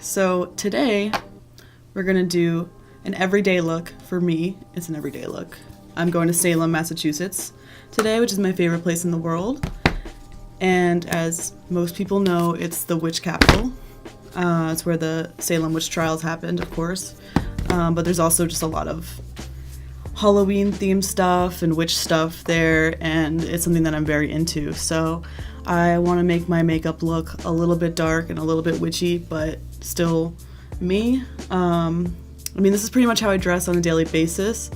So today we're gonna do an everyday look. For me, it's an everyday look. I'm going to Salem, Massachusetts today, which is my favorite place in the world. And as most people know, it's the witch capital. It's where the Salem witch trials happened, of course. But there's also just a lot of Halloween themed stuff and witch stuff there, and it's something that I'm very into. So I want to make my makeup look a little bit dark and a little bit witchy, but still me. I mean, this is pretty much how I dress on a daily basis,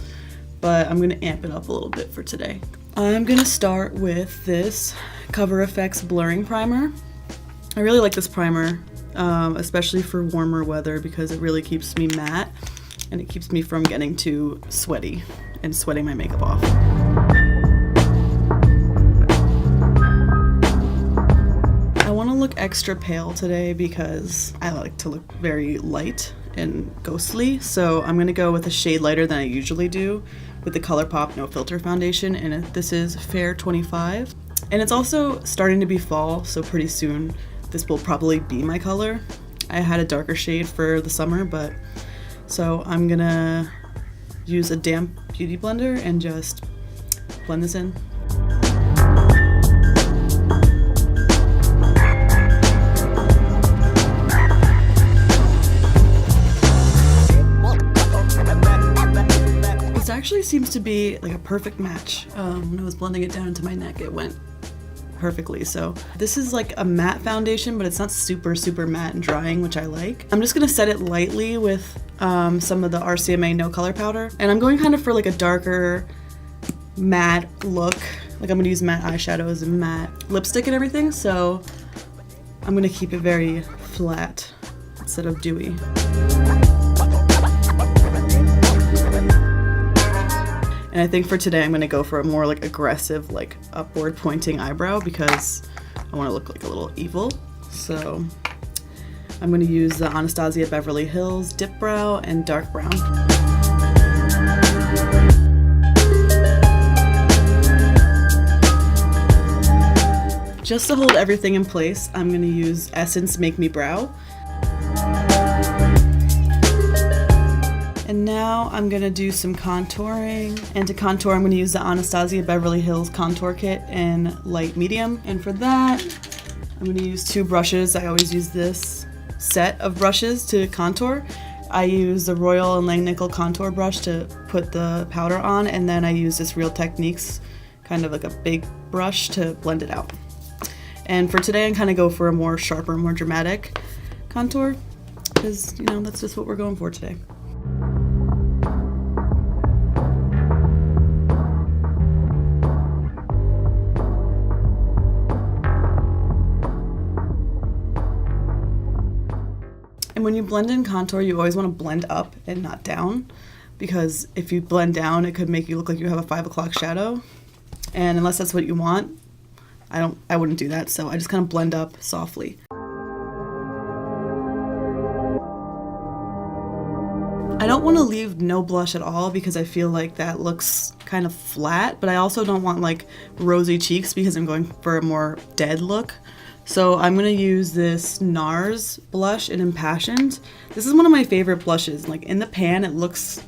but I'm going to amp it up a little bit for today. I'm going to start with this CoverFX blurring primer. I really like this primer, especially for warmer weather, because it really keeps me matte and it keeps me from getting too sweaty and sweating my makeup off. I want to look extra pale today because I like to look very light and ghostly, so I'm going to go with a shade lighter than I usually do with the Colourpop No Filter foundation, and this is Fair 25. And it's also starting to be fall, so pretty soon this will probably be my color. I had a darker shade for the summer, but so I'm gonna use a damp beauty blender and just blend this in. This actually seems to be like a perfect match. When I was blending it down into my neck, it went perfectly. So this is like a matte foundation, but it's not super matte and drying, which I like. I'm just gonna set it lightly with some of the RCMA No Color Powder, and I'm going kind of for like a darker matte look. Like I'm gonna use matte eyeshadows and matte lipstick and everything, so I'm gonna keep it very flat instead of dewy. And I think for today I'm gonna go for a more like aggressive, like upward pointing eyebrow because I wanna look like a little evil. So I'm gonna use the Anastasia Beverly Hills Dip Brow and Dark Brown. Just to hold everything in place, I'm gonna use Essence Make Me Brow. And now I'm gonna do some contouring. And to contour, I'm gonna use the Anastasia Beverly Hills Contour Kit in light medium. And for that, I'm gonna use two brushes. I always use this set of brushes to contour. I use the Royal and Langnickel contour brush to put the powder on, and then I use this Real Techniques, kind of like a big brush, to blend it out. And for today, I kind of go for a more sharper, more dramatic contour, because, you know, that's just what we're going for today. And when you blend in contour, you always want to blend up and not down, because if you blend down, it could make you look like you have a 5 o'clock shadow. And unless that's what you want, I wouldn't do that. So I just kind of blend up softly. I don't want to leave no blush at all because I feel like that looks kind of flat, but I also don't want like rosy cheeks because I'm going for a more dead look. So I'm going to use this NARS blush in Impassioned. This is one of my favorite blushes. Like in the pan, it looks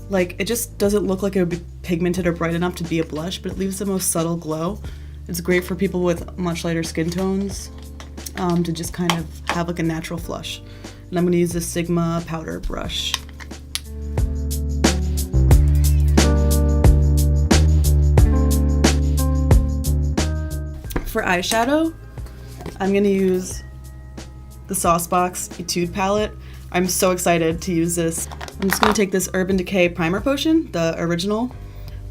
like, it just doesn't look like it would be pigmented or bright enough to be a blush, but it leaves the most subtle glow. It's great for people with much lighter skin tones to just kind of have like a natural flush. And I'm going to use this Sigma powder brush. For eyeshadow, I'm going to use the Smashbox Etude palette. I'm so excited to use this. I'm just going to take this Urban Decay primer potion, the original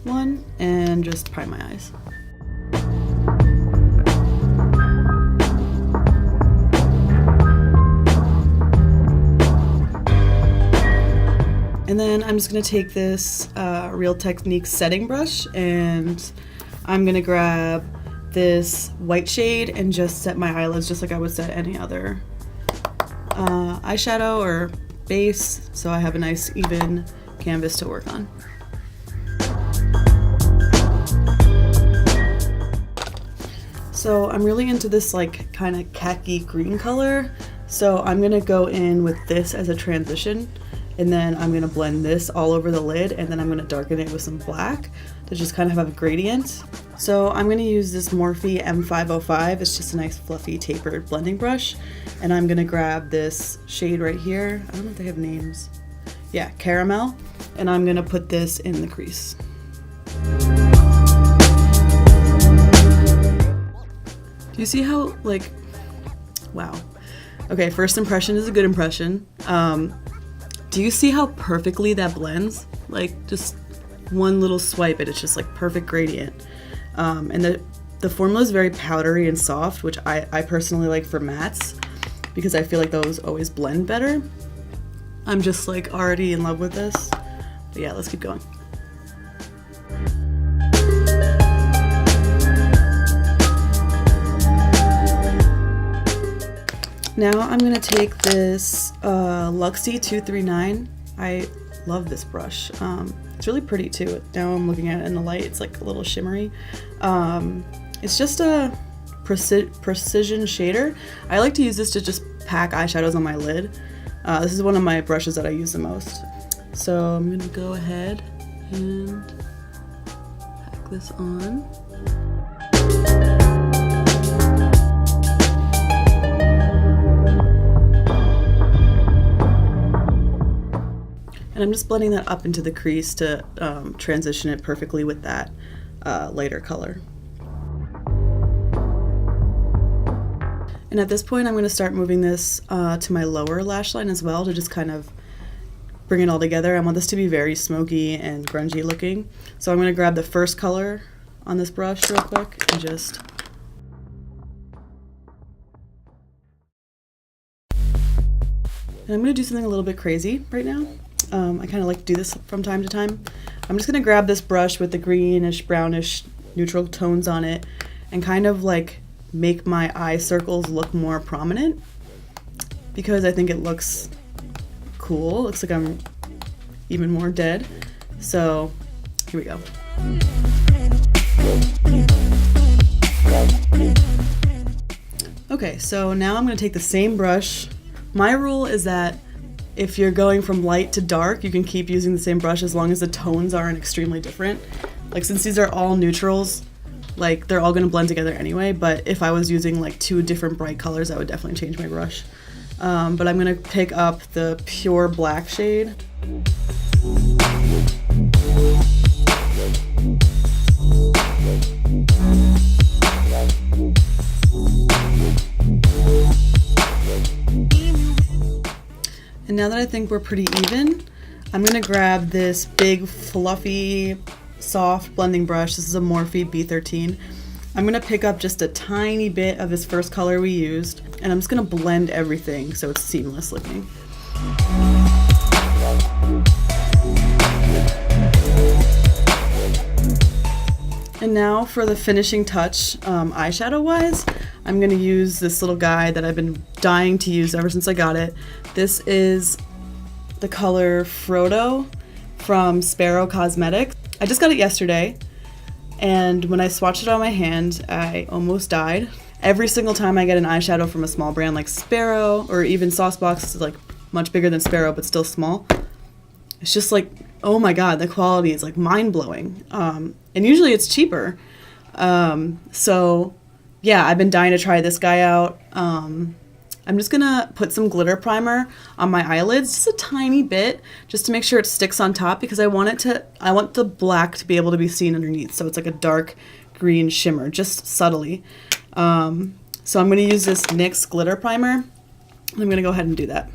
one, and just prime my eyes. And then I'm just going to take this Real Techniques setting brush, and I'm going to grab this white shade and just set my eyelids just like I would set any other eyeshadow or base, so I have a nice even canvas to work on. So I'm really into this like kind of khaki green color. So I'm gonna go in with this as a transition, and then I'm gonna blend this all over the lid, and then I'm gonna darken it with some black to just kind of have a gradient. So I'm gonna use this Morphe M505. It's just a nice fluffy tapered blending brush. And I'm gonna grab this shade right here. I don't know if they have names. Yeah, Caramel. And I'm gonna put this in the crease. Do you see how, like, wow. Okay, first impression is a good impression. Do you see how perfectly that blends? Like, just one little swipe and it's just like perfect gradient. And the formula is very powdery and soft, which I personally like for mattes because I feel like those always blend better. I'm just like already in love with this. But yeah, let's keep going. Now I'm gonna take this Luxie 239. I love this brush. It's really pretty too. Now I'm looking at it in the light, it's like a little shimmery. It's just a precision shader. I like to use this to just pack eyeshadows on my lid. This is one of my brushes that I use the most. So I'm gonna go ahead and pack this on. And I'm just blending that up into the crease to transition it perfectly with that lighter color. And at this point, I'm going to start moving this to my lower lash line as well to just kind of bring it all together. I want this to be very smoky and grungy looking. So I'm going to grab the first color on this brush real quick and just... And I'm going to do something a little bit crazy right now. I kind of like to do this from time to time. I'm just going to grab this brush with the greenish, brownish, neutral tones on it and kind of like make my eye circles look more prominent because I think it looks cool. It looks like I'm even more dead. So here we go. Okay, so now I'm going to take the same brush. My rule is that if you're going from light to dark, you can keep using the same brush as long as the tones aren't extremely different. Like since these are all neutrals, like they're all gonna blend together anyway, but if I was using like two different bright colors, I would definitely change my brush. But I'm gonna pick up the pure black shade. And now that I think we're pretty even, I'm gonna grab this big, fluffy, soft blending brush. This is a Morphe B13. I'm gonna pick up just a tiny bit of this first color we used, and I'm just gonna blend everything so it's seamless looking. And now for the finishing touch, eyeshadow wise, I'm gonna use this little guy that I've been dying to use ever since I got it. This is the color Frodo from Sparrow Cosmetics. I just got it yesterday, and when I swatched it on my hand, I almost died. Every single time I get an eyeshadow from a small brand like Sparrow, or even Smashbox is like much bigger than Sparrow but still small, it's just like, oh my god, the quality is like mind-blowing. And usually it's cheaper. So yeah, I've been dying to try this guy out. I'm just gonna put some glitter primer on my eyelids, just a tiny bit, just to make sure it sticks on top because I want the black to be able to be seen underneath. So it's like a dark green shimmer, just subtly. So I'm gonna use this NYX glitter primer. I'm gonna go ahead and do that.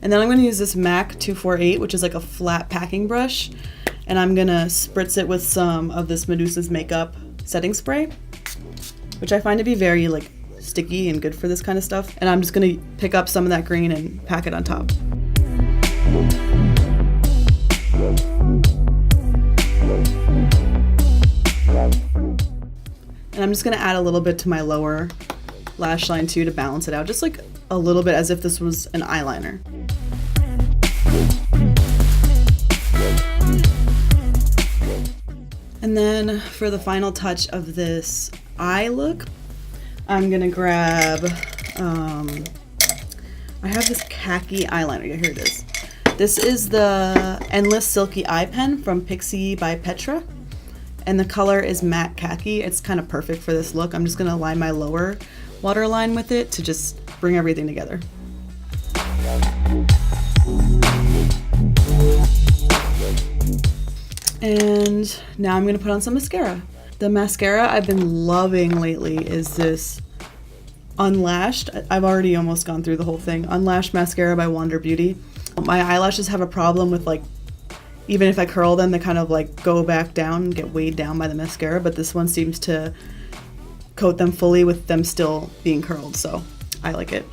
And then I'm gonna use this MAC 248, which is like a flat packing brush. And I'm gonna spritz it with some of this Medusa's makeup setting spray, which I find to be very like sticky and good for this kind of stuff. And I'm just gonna pick up some of that green and pack it on top. And I'm just gonna add a little bit to my lower lash line too to balance it out, just like a little bit as if this was an eyeliner. And then for the final touch of this eye look, I'm gonna grab, I have this Khaki eyeliner. Yeah, here it is. This is the Endless Silky Eye Pen from Pixi by Petra. And the color is matte khaki. It's kind of perfect for this look. I'm just gonna line my lower waterline with it to just bring everything together. And now I'm gonna put on some mascara. The mascara I've been loving lately is this Unlashed. I've already almost gone through the whole thing. Unlashed mascara by Wander Beauty. My eyelashes have a problem with, like, even if I curl them, they kind of like go back down and get weighed down by the mascara, but this one seems to coat them fully with them still being curled, so I like it.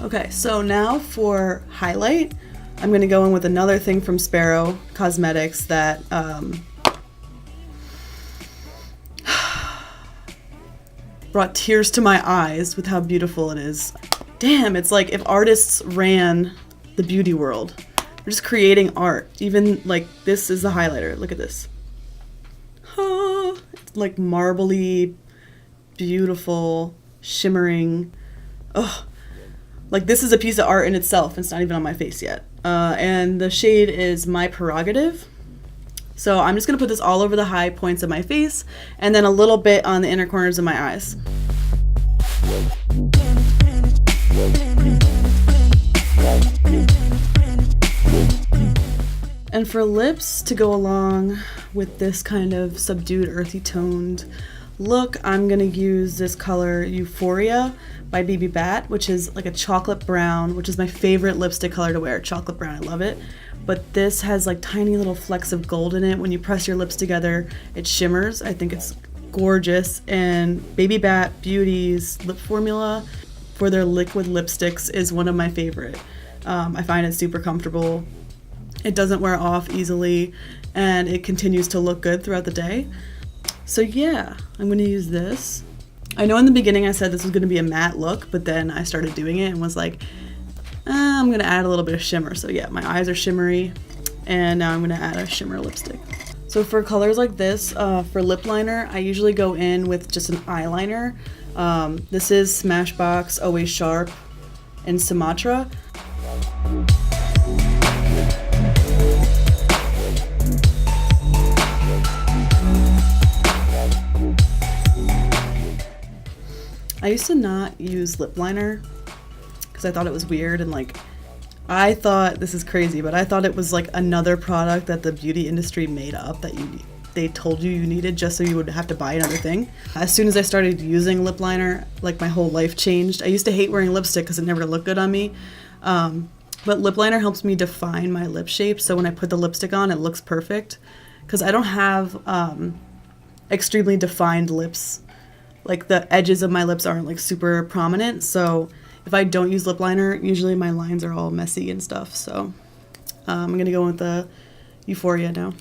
Okay, so now for highlight, I'm going to go in with another thing from Sparrow Cosmetics that brought tears to my eyes with how beautiful it is. Damn, it's like if artists ran the beauty world. They're just creating art. Even like this is the highlighter. Look at this. It's like marbly, beautiful, shimmering. Oh. Like this is a piece of art in itself. It's not even on my face yet. And the shade is My Perogative. So I'm just gonna put this all over the high points of my face and then a little bit on the inner corners of my eyes. And for lips, to go along with this kind of subdued earthy toned look, I'm gonna use this color Euphoria by BB Bat, which is like a chocolate brown, which is my favorite lipstick color to wear. Chocolate brown, I love it. But this has like tiny little flecks of gold in it. When you press your lips together, it shimmers. I think it's gorgeous. And BB Bat Beauty's lip formula for their liquid lipsticks is one of my favorite. I find it super comfortable. It doesn't wear off easily, and it continues to look good throughout the day. So yeah, I'm gonna use this. I know in the beginning I said this was gonna be a matte look, but then I started doing it and was like, I'm gonna add a little bit of shimmer. So yeah, my eyes are shimmery, and now I'm gonna add a shimmer lipstick. So for colors like this, for lip liner, I usually go in with just an eyeliner. This is Smashbox, Always Sharp, and Sumatra. I used to not use lip liner because I thought it was weird, and like I thought, this is crazy, but I thought it was like another product that the beauty industry made up that they told you needed just so you would have to buy another thing. As soon as I started using lip liner, like my whole life changed. I used to hate wearing lipstick because it never looked good on me, but lip liner helps me define my lip shape, so when I put the lipstick on, it looks perfect because I don't have extremely defined lips. Like the edges of my lips aren't like super prominent, so if I don't use lip liner, usually my lines are all messy and stuff. So I'm gonna go with the Euphoria now.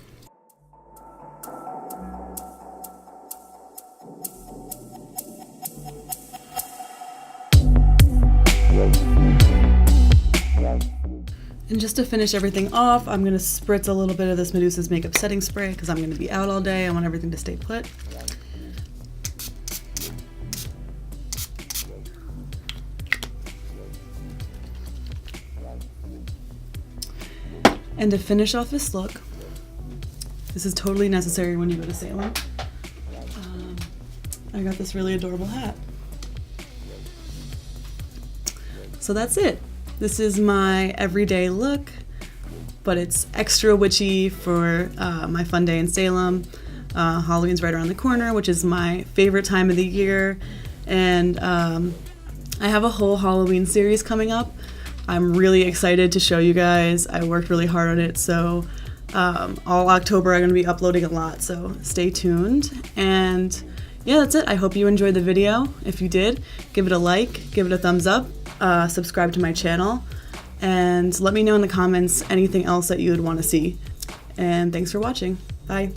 And just to finish everything off, I'm gonna spritz a little bit of this Medusa's makeup setting spray because I'm gonna be out all day. I want everything to stay put. And to finish off this look, this is totally necessary when you go to Salem. I got this really adorable hat. So that's it. This is my everyday look, but it's extra witchy for my fun day in Salem. Halloween's right around the corner, which is my favorite time of the year. And I have a whole Halloween series coming up. I'm really excited to show you guys. I worked really hard on it, so all October I'm going to be uploading a lot, so stay tuned. And yeah, that's it. I hope you enjoyed the video. If you did, give it a like, give it a thumbs up, subscribe to my channel, And let me know in the comments anything else that you would want to see. And thanks for watching. Bye.